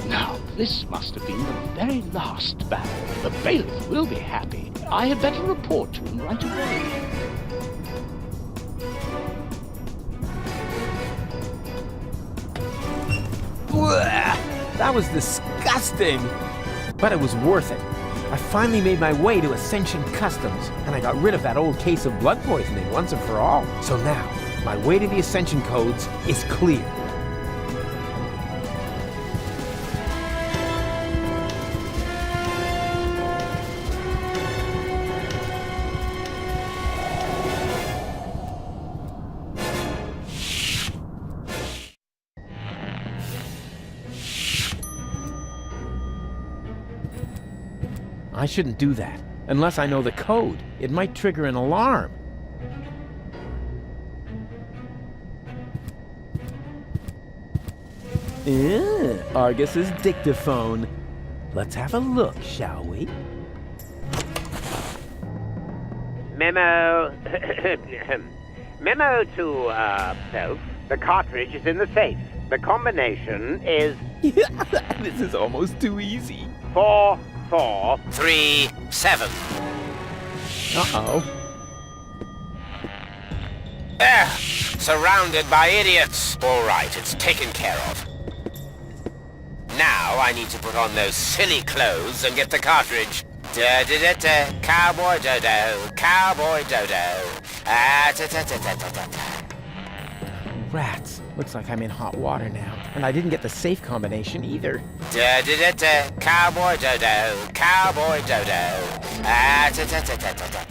Now, this must have been the very last bag. The bailiff will be happy. I had better report to him right away. That was disgusting! But it was worth it. I finally made my way to Ascension Customs, and I got rid of that old case of blood poisoning once and for all. So now, my way to the Ascension codes is clear. I shouldn't do that, unless I know the code. It might trigger an alarm. Argus's dictaphone. Let's have a look, shall we? Memo. Memo to, Self. The cartridge is in the safe. The combination is... This is almost too easy. 4, 4, 3, 7. Uh-oh. There! Surrounded by idiots. All right, it's taken care of. Now I need to put on those silly clothes and get the cartridge. Da-da-da-da, cowboy dodo, cowboy dodo. Ah-da-da-da-da-da-da. Rats. Looks like I'm in hot water now. And I didn't get the safe combination either. Da-da-da-da, cowboy dodo, cowboy dodo. Ah-da-da-da-da-da-da.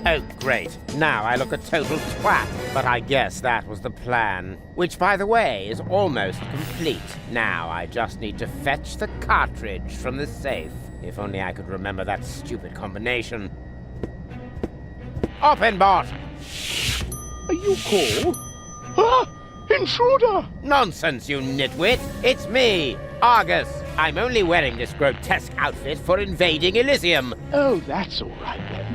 Oh, great. Now I look a total twat. But I guess that was the plan. Which, by the way, is almost complete. Now I just need to fetch the cartridge from the safe. If only I could remember that stupid combination. Open, bot! Are you called? Ah! Intruder! Nonsense, you nitwit! It's me, Argus. I'm only wearing this grotesque outfit for invading Elysium. Oh, that's all right then.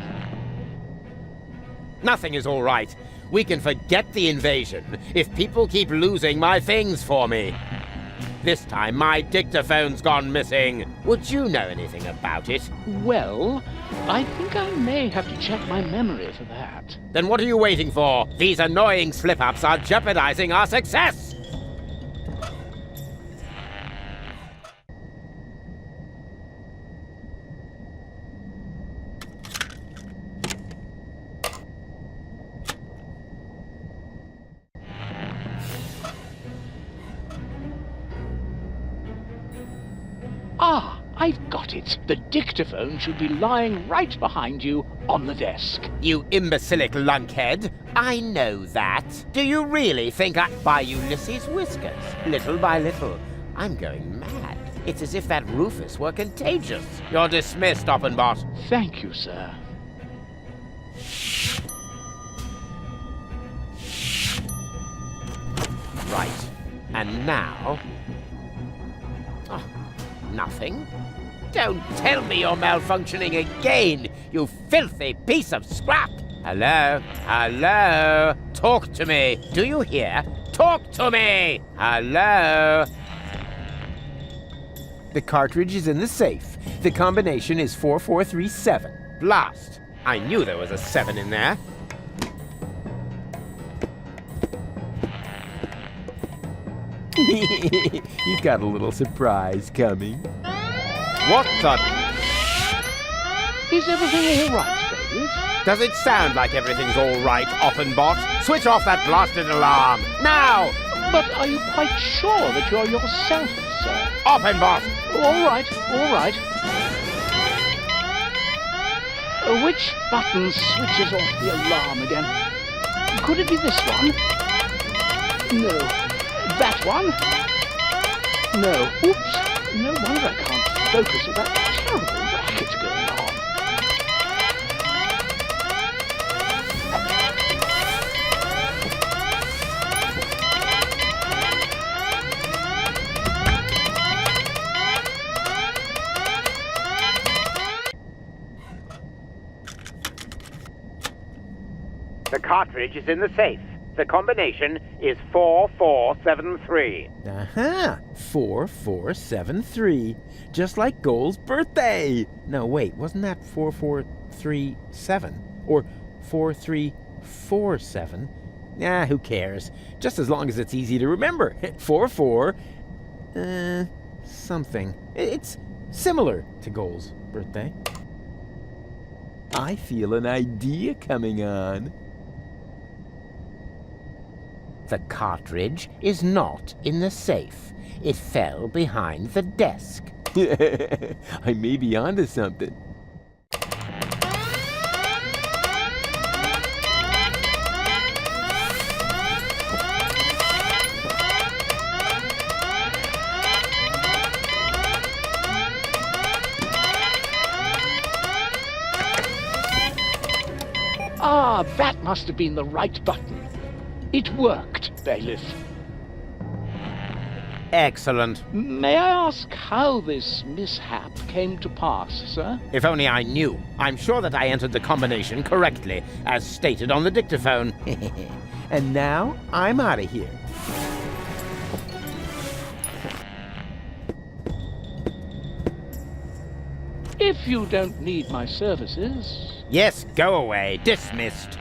Nothing is all right. We can forget the invasion if people keep losing my things for me. This time, my dictaphone's gone missing. Would you know anything about it? Well, I think I may have to check my memory for that. Then what are you waiting for? These annoying slip-ups are jeopardizing our success! Ah, I've got it. The dictaphone should be lying right behind you on the desk. You imbecilic lunkhead. I know that. Do you really think by Ulysses' whiskers? Little by little, I'm going mad. It's as if that Rufus were contagious. You're dismissed, Oppenbot. Thank you, sir. Right. And now... Oh, nothing? Don't tell me you're malfunctioning again, you filthy piece of scrap! Hello? Hello? Talk to me. Do you hear? Talk to me! Hello? The cartridge is in the safe. The combination is 4437. Blast! I knew there was a 7 in there. He's got a little surprise coming. What the... Is everything all right, baby? Does it sound like everything's all right, Oppenbot? Switch off that blasted alarm, now! But are you quite sure that you're yourself, sir? Oppenbot! All right, all right. Which button switches off the alarm again? Could it be this one? No. That one? No. Oops. No wonder I can't focus with that terrible racket going on. The cartridge is in the safe. The combination is 4473. Uh-huh. 4473. Just like Goal's birthday. No, wait, wasn't that 4437? Or 4347? Nah, who cares? Just as long as it's easy to remember. 44... something. It's similar to Goal's birthday. I feel an idea coming on. The cartridge is not in the safe. It fell behind the desk. I may be onto something. Ah, that must have been the right button. It worked, bailiff. Excellent. May I ask how this mishap came to pass, sir? If only I knew. I'm sure that I entered the combination correctly, as stated on the dictaphone. And now I'm out of here. If you don't need my services... Yes, go away. Dismissed.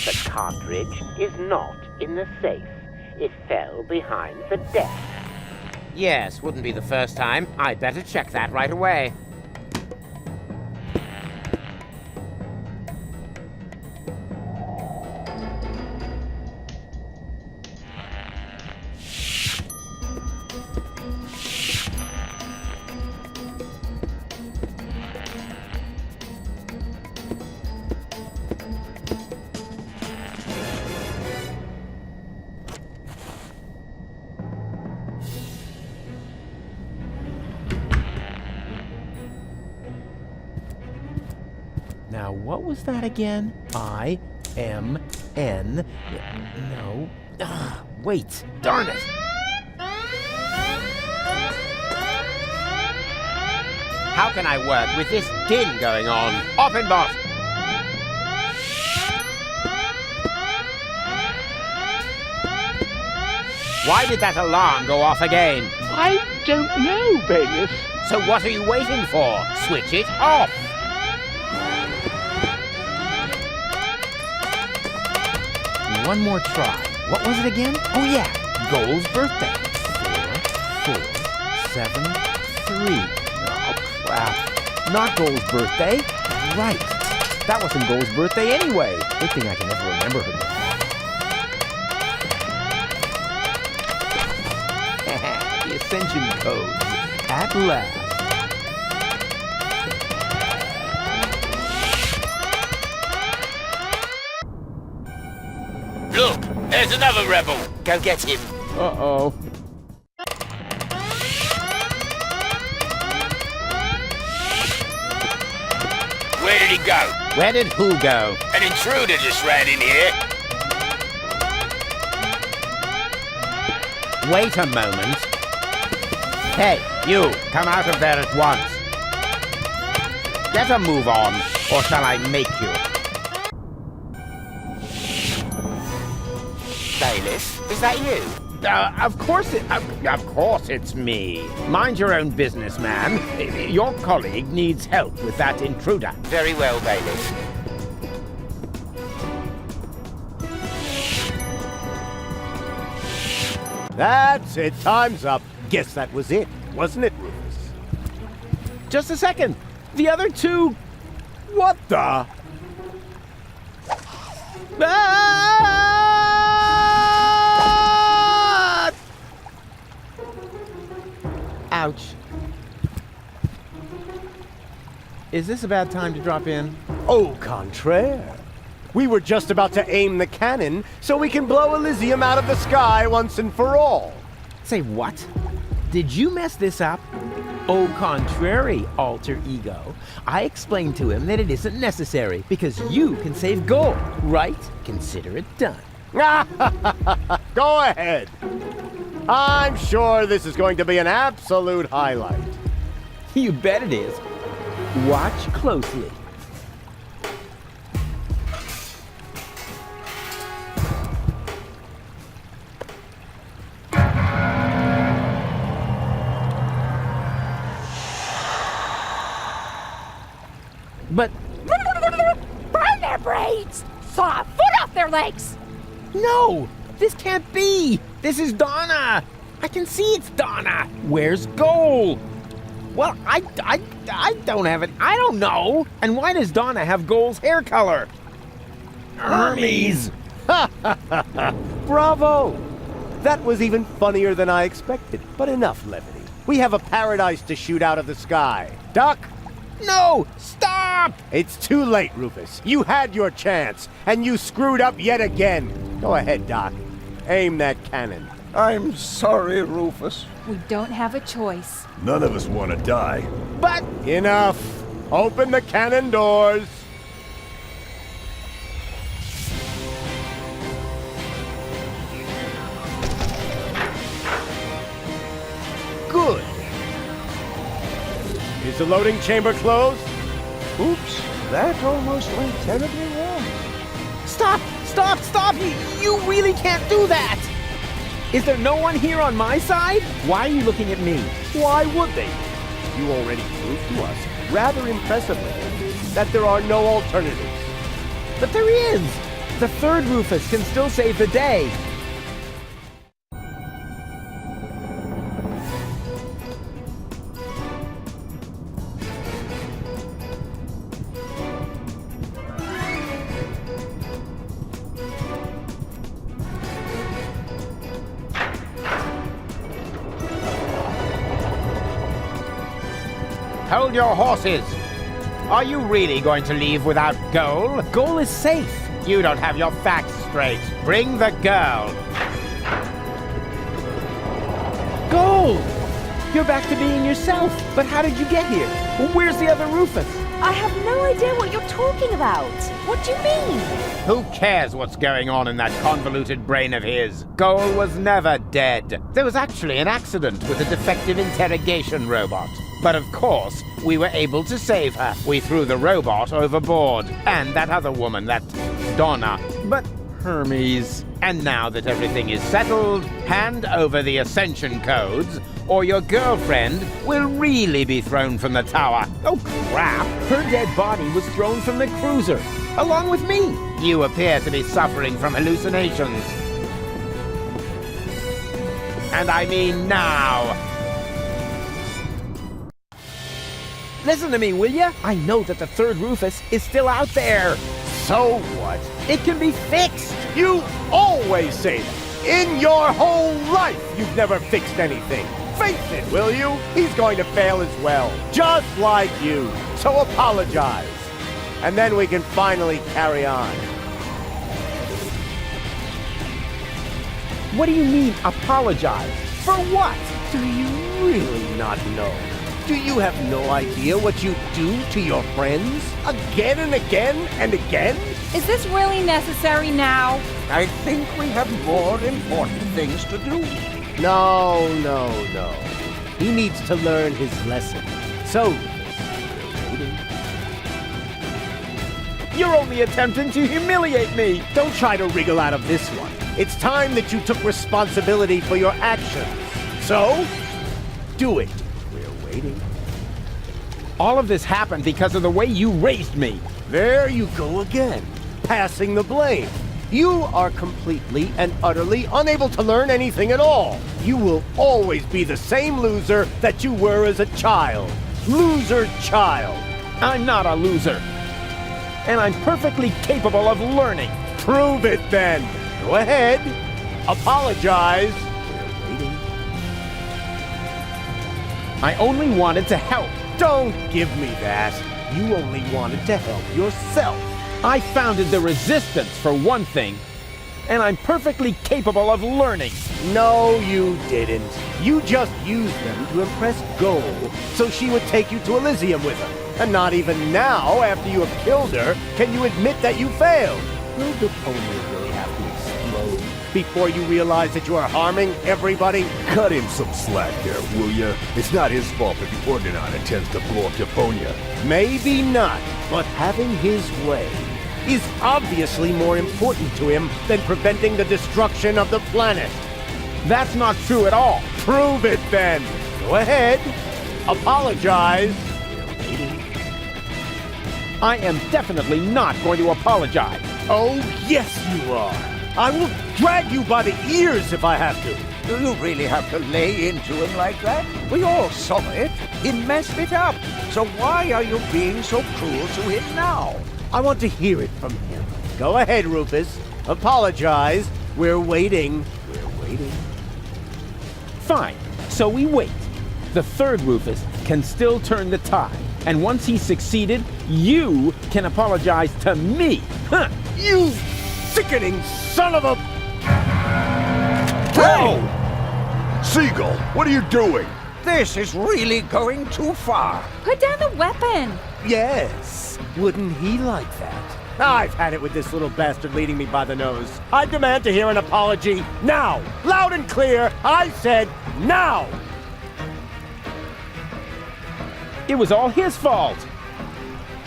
The cartridge is not in the safe. It fell behind the desk. Yes, wouldn't be the first time. I'd better check that right away. Now, what was that again? I-M-N... No. Wait. Darn it. How can I work with this din going on? Open, boss! Why did that alarm go off again? I don't know, bailiff. So what are you waiting for? Switch it off! One more try. What was it again? Oh, yeah. Goal's birthday. 4473. Oh, crap. Not Goal's birthday. Right. That wasn't Goal's birthday anyway. Good thing I can never remember her birthday. The Ascension Code. At last. Look, there's another rebel. Go get him. Uh-oh. Where did he go? Where did who go? An intruder just ran in here. Wait a moment. Hey, you, come out of there at once. Get a move on, or shall I make you? Bailiff, is that you? Of course it's me. Mind your own business, man. Your colleague needs help with that intruder. Very well, bailiff. That's it. Time's up. Guess that was it, wasn't it, Rufus? Just a second. The other two... What the? Ah! Ouch. Is this a bad time to drop in? Au contraire. We were just about to aim the cannon so we can blow Elysium out of the sky once and for all. Say what? Did you mess this up? Au contrary, alter ego. I explained to him that it isn't necessary because you can save gold, right? Consider it done. Go ahead. I'm sure this is going to be an absolute highlight. You bet it is. Watch closely. But Burn their brains! Saw a foot off their legs! no! This can't be! This is Donna! I can see it's Donna! Where's Goal? Well, I don't have it. I don't know! And why does Donna have Goal's hair color? Hermes! Bravo! That was even funnier than I expected. But enough levity. We have a paradise to shoot out of the sky. Duck! No! Stop! It's too late, Rufus. You had your chance, and you screwed up yet again. Go ahead, Doc. Aim that cannon. I'm sorry, Rufus. We don't have a choice. None of us want to die. But Enough! Open the cannon doors! Good. Is the loading chamber closed? Oops, that almost went terribly wrong. stop! Stop! Stop! You really can't do that! Is there no one here on my side? Why are you looking at me? Why would they? You already proved to us, rather impressively, that there are no alternatives. But there is! The third Rufus can still save the day. Hold your horses! Are you really going to leave without Goal? Goal is safe. You don't have your facts straight. Bring the girl. Goal! You're back to being yourself. But how did you get here? Where's the other Rufus? I have no idea what you're talking about. What do you mean? Who cares what's going on in that convoluted brain of his? Goal was never dead. There was actually an accident with a defective interrogation robot. But of course, we were able to save her. We threw the robot overboard. And that other woman, that Donna. But Hermes. And now that everything is settled, hand over the Ascension codes, or your girlfriend will really be thrown from the tower. Oh, crap! Her dead body was thrown from the cruiser, along with me. You appear to be suffering from hallucinations. And I mean now. Listen to me, will ya? I know that the third Rufus is still out there. So what? It can be fixed. You always say that. In your whole life, you've never fixed anything. Face it, will you? He's going to fail as well. Just like you. So apologize. And then we can finally carry on. What do you mean, apologize? For what? Do you really not know? Do you have no idea what you do to your friends? Again and again and again? Is this really necessary now? I think we have more important things to do. No. He needs to learn his lesson. So, You're only attempting to humiliate me. don't try to wriggle out of this one. It's time that you took responsibility for your actions. So, do it. We're waiting. All of this happened because of the way you raised me. There you go again, passing the blame. You are completely and utterly unable to learn anything at all. You will always be the same loser that you were as a child. Loser child. I'm not a loser. And I'm perfectly capable of learning. Prove it then. Go ahead. Apologize. We're waiting. I only wanted to help. Don't give me that. You only wanted to help yourself. I founded the Resistance, for one thing. And I'm perfectly capable of learning. No, you didn't. You just used them to impress Goal so she would take you to Elysium with her. And not even now, after you have killed her, can you admit that you failed. Will Deponia really have to explode before you realize that you are harming everybody? Cut him some slack there, will ya? It's not his fault if the Organon intends to blow up Deponia. Maybe not, but having his way is obviously more important to him than preventing the destruction of the planet. That's not true at all. Prove it then. Go ahead. Apologize. I am definitely not going to apologize. Oh, yes, you are. I will drag you by the ears if I have to. Do you really have to lay into him like that? We all saw it. He messed it up. So why are you being so cruel to him now? I want to hear it from him. Go ahead, Rufus. Apologize. We're waiting. We're waiting. Fine, so we wait. The third Rufus can still turn the tide. And once he's succeeded, you can apologize to me. Huh. You sickening son of a... Whoa! Seagull, what are you doing? This is really going too far. Put down the weapon. Yes. Wouldn't he like that? I've had it with this little bastard leading me by the nose. I demand to hear an apology now. Loud and clear. I said now. It was all his fault.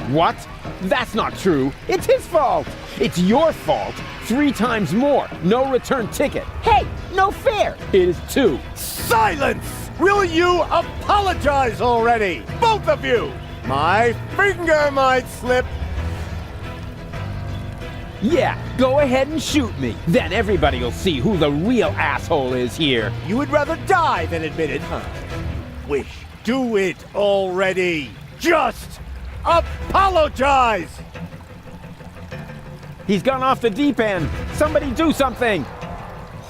What? That's not true. It's his fault. It's your fault. 3 times more. No return ticket. Hey, no fair. It is 2. Silence! Will you apologize already? Both of you! My finger might slip. Yeah, go ahead and shoot me. Then everybody will see who the real asshole is here. You would rather die than admit it, huh? Wish. Do it already. Just apologize! He's gone off the deep end. Somebody do something.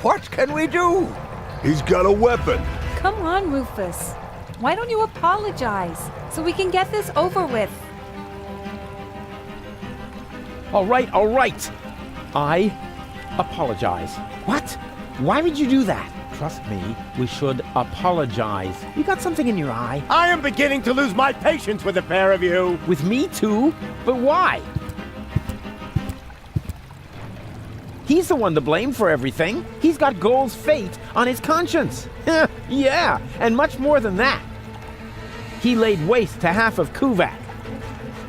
What can we do? He's got a weapon. Come on, Rufus. Why don't you apologize so we can get this over with? All right, all right. I apologize. What? Why would you do that? Trust me, we should apologize. You got something in your eye? I am beginning to lose my patience with the pair of you. With me too? But why? He's the one to blame for everything. He's got Gold's fate on his conscience. Yeah, and much more than that. He laid waste to half of Kuvak.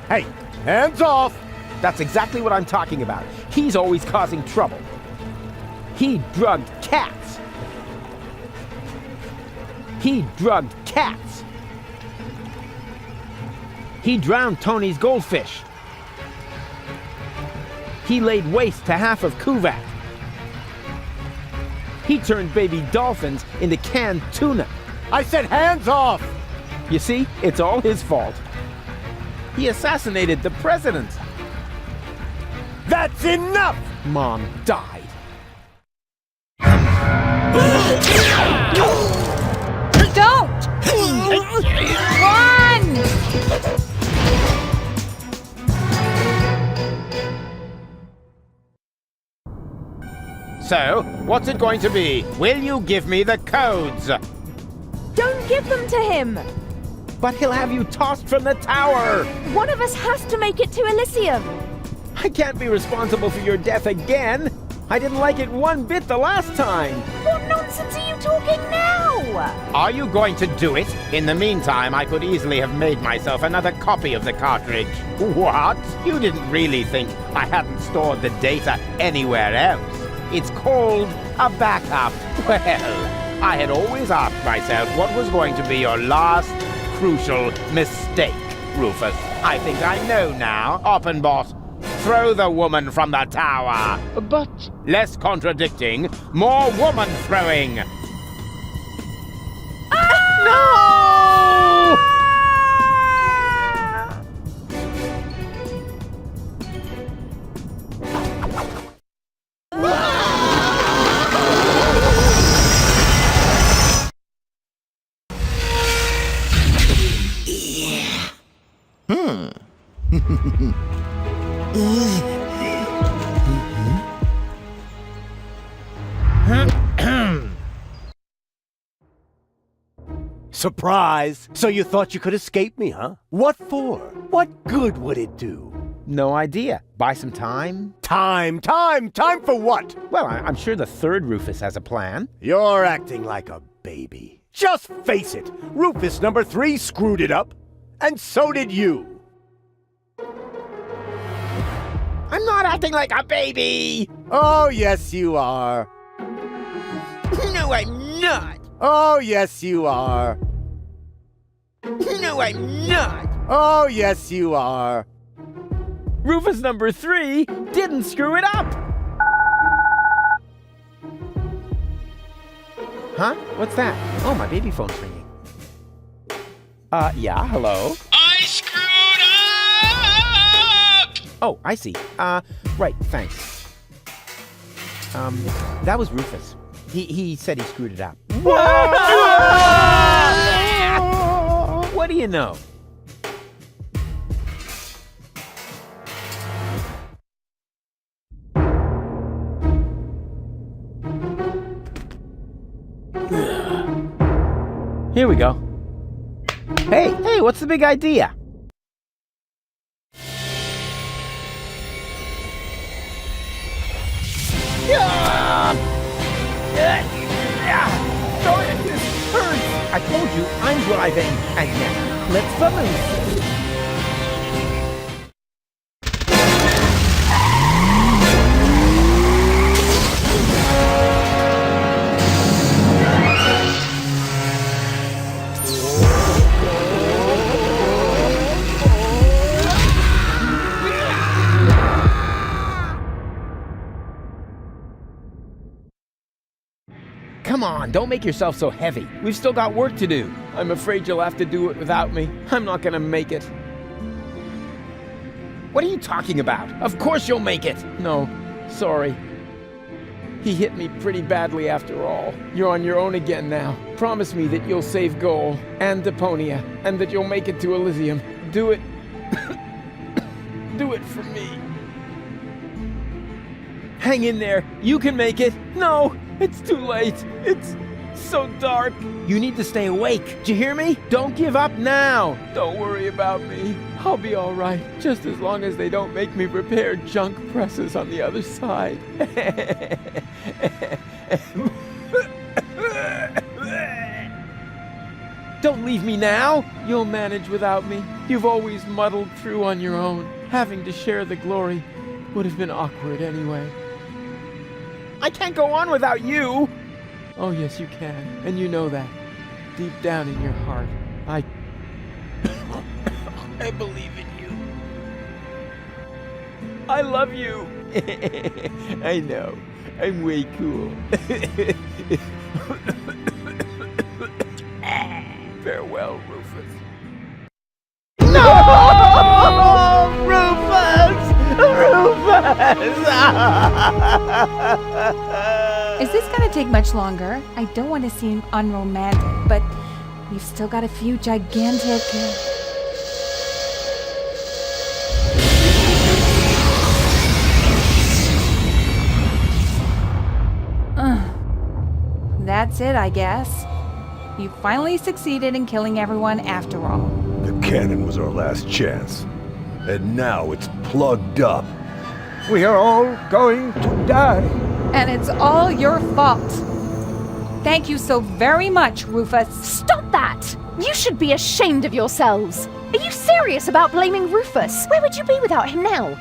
Hey, hands off! That's exactly what I'm talking about. He's always causing trouble. He drugged cats. He drugged cats. He drowned Tony's goldfish. He laid waste to half of Kuvak. He turned baby dolphins into canned tuna. I said hands off! You see, it's all his fault. He assassinated the president. That's enough! Mom died. Don't! Run! So, what's it going to be? Will you give me the codes? Don't give them to him! But he'll have you tossed from the tower. One of us has to make it to Elysium. I can't be responsible for your death again. I didn't like it one bit the last time. What nonsense are you talking now? Are you going to do it? In the meantime, I could easily have made myself another copy of the cartridge. What? You didn't really think I hadn't stored the data anywhere else? It's called a backup. Well, I had always asked myself what was going to be your last crucial mistake, Rufus. I think I know now. Oppenbot, throw the woman from the tower. But... Less contradicting, more woman throwing. No! Surprise! So you thought you could escape me, huh? What for? What good would it do? No idea. Buy some time? Time for what? Well, I'm sure the third Rufus has a plan. You're acting like a baby. Just face it, Rufus number 3 screwed it up, and so did you. I'm not acting like a baby. Oh, yes, you are. No, I'm not. Oh, yes, you are. No, I'm not. Oh, yes, you are. Rufus number 3 didn't screw it up! Huh? What's that? Oh, my baby phone's ringing. Yeah, hello? I screwed up! Oh, I see. Right, thanks. That was Rufus. He said he screwed it up. What do you know? Here we go. Hey, what's the big idea? Darn it, this hurts! I told you, I'm driving. And now, let's vamoose. Come on, don't make yourself so heavy. We've still got work to do. I'm afraid you'll have to do it without me. I'm not gonna make it. What are you talking about? Of course you'll make it. No, sorry. He hit me pretty badly after all. You're on your own again now. Promise me that you'll save Goal and Deponia, and that you'll make it to Elysium. Do it. Do it for me. Hang in there. You can make it. No, it's too late. It's so dark. You need to stay awake. Do you hear me? Don't give up now. Don't worry about me. I'll be all right, just as long as they don't make me repair junk presses on the other side. Don't leave me now. You'll manage without me. You've always muddled through on your own. Having to share the glory would have been awkward anyway. I can't go on without you! Oh, yes, you can. And you know that. Deep down in your heart. I believe in you. I love you. I know. I'm way cool. Farewell, Rufus. No! Rufus! Is this gonna take much longer? I don't want to seem unromantic, but you've still got a few gigantic... That's it, I guess. You finally succeeded in killing everyone after all. The cannon was our last chance. And now it's plugged up. We are all going to die. And it's all your fault. Thank you so very much, Rufus. Stop that! You should be ashamed of yourselves. Are you serious about blaming Rufus? Where would you be without him now?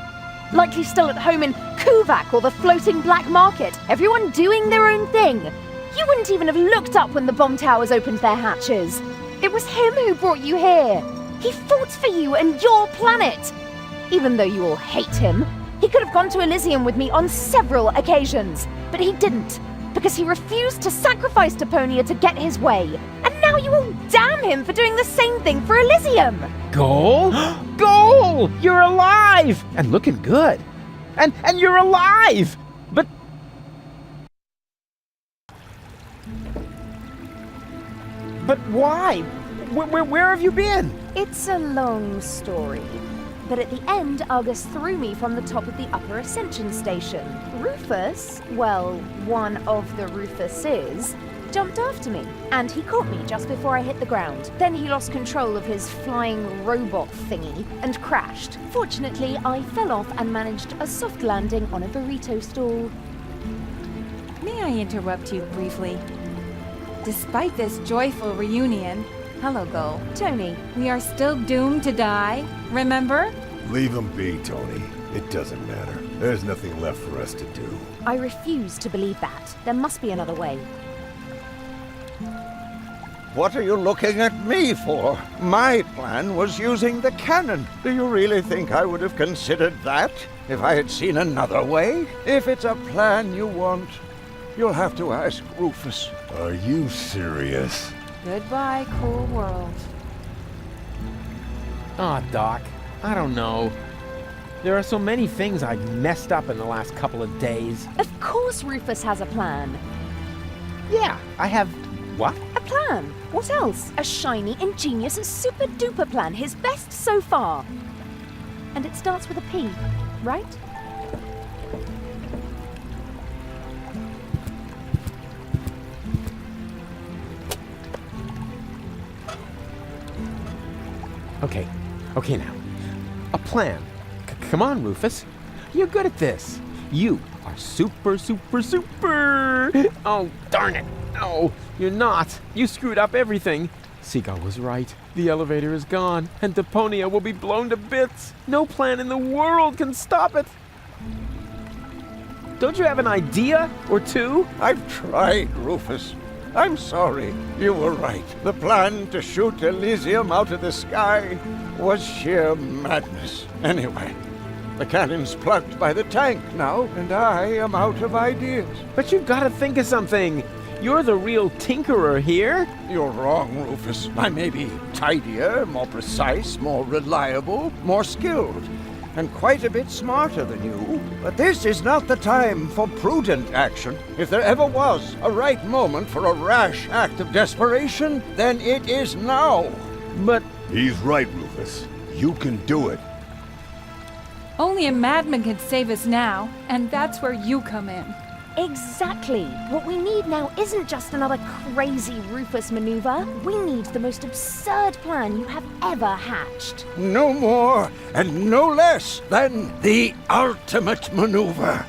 Likely still at home in Kuvak or the floating black market, everyone doing their own thing. You wouldn't even have looked up when the bomb towers opened their hatches. It was him who brought you here. He fought for you and your planet. Even though you all hate him, he could have gone to Elysium with me on several occasions, but he didn't, because he refused to sacrifice Deponia to get his way. And now you all damn him for doing the same thing for Elysium. Goal? Goal! You're alive! And looking good. And you're alive! But why? Where have you been? It's a long story. But at the end, Argus threw me from the top of the upper ascension station. Rufus, well, one of the Rufuses, jumped after me, and he caught me just before I hit the ground. Then he lost control of his flying robot thingy and crashed. Fortunately, I fell off and managed a soft landing on a burrito stall. May I interrupt you briefly? Despite this joyful reunion, hello, Go. Tony. We are still doomed to die, remember? Leave him be, Tony. It doesn't matter. There's nothing left for us to do. I refuse to believe that. There must be another way. What are you looking at me for? My plan was using the cannon. Do you really think I would have considered that if I had seen another way? If it's a plan you want, you'll have to ask Rufus. Are you serious? Goodbye, cool world. Aw, Doc, I don't know. There are so many things I've messed up in the last couple of days. Of course Rufus has a plan. Yeah, I have... what? A plan. What else? A shiny, ingenious, super-duper plan. His best so far. And it starts with a P, right? Okay now. A plan. Come on, Rufus. You're good at this. You are super... Oh, darn it. No, you're not. You screwed up everything. Seagull was right. The elevator is gone, and Deponia will be blown to bits. No plan in the world can stop it. Don't you have an idea or two? I've tried, Rufus. I'm sorry. You were right. The plan to shoot Elysium out of the sky was sheer madness. Anyway, the cannon's plugged by the tank now, and I am out of ideas. But you've got to think of something. You're the real tinkerer here. You're wrong, Rufus. I may be tidier, more precise, more reliable, more skilled, and quite a bit smarter than you. But this is not the time for prudent action. If there ever was a right moment for a rash act of desperation, then it is now. But... He's right, Rufus. You can do it. Only a madman can save us now, and that's where you come in. Exactly. What we need now isn't just another crazy Rufus maneuver. We need the most absurd plan you have ever hatched. No more and no less than the ultimate maneuver.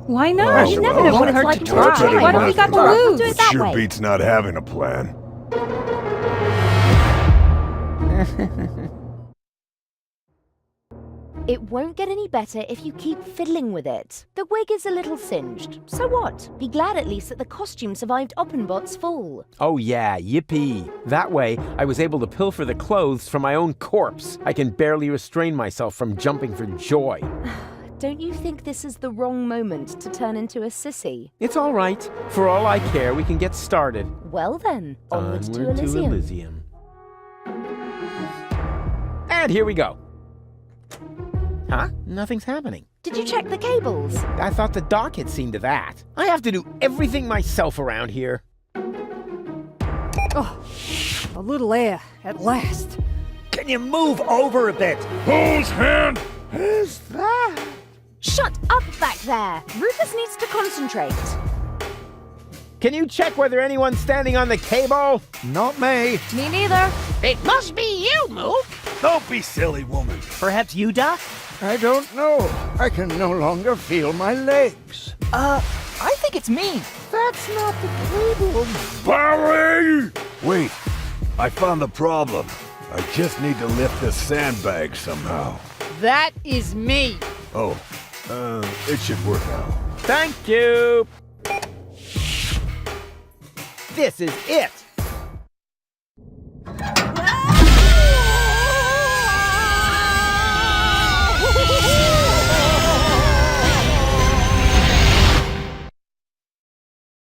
Why not? You never know what it's like to try. What have we got to We'll do lose? it that Sure way. beats not having a plan. It won't get any better if you keep fiddling with it. The wig is a little singed. So what? Be glad at least that the costume survived Oppenbot's fall. Oh yeah, yippee. That way, I was able to pilfer the clothes from my own corpse. I can barely restrain myself from jumping for joy. Don't you think this is the wrong moment to turn into a sissy? It's all right. For all I care, we can get started. Well then, onward to Elysium. And here we go. Huh? Nothing's happening. Did you check the cables? I thought the doc had seen to that. I have to do everything myself around here. Oh, a little air, at last. Can you move over a bit? Whose hand? Who's that? Shut up back there! Rufus needs to concentrate. Can you check whether anyone's standing on the cable? Not me. Me neither. It must be you, Mook. Don't be silly, woman. Perhaps you, Doc? I don't know. I can no longer feel my legs. I think it's me. That's not the cable. Barry! Wait, I found the problem. I just need to lift the sandbag somehow. That is me. Oh, it should work now. Thank you. This is it.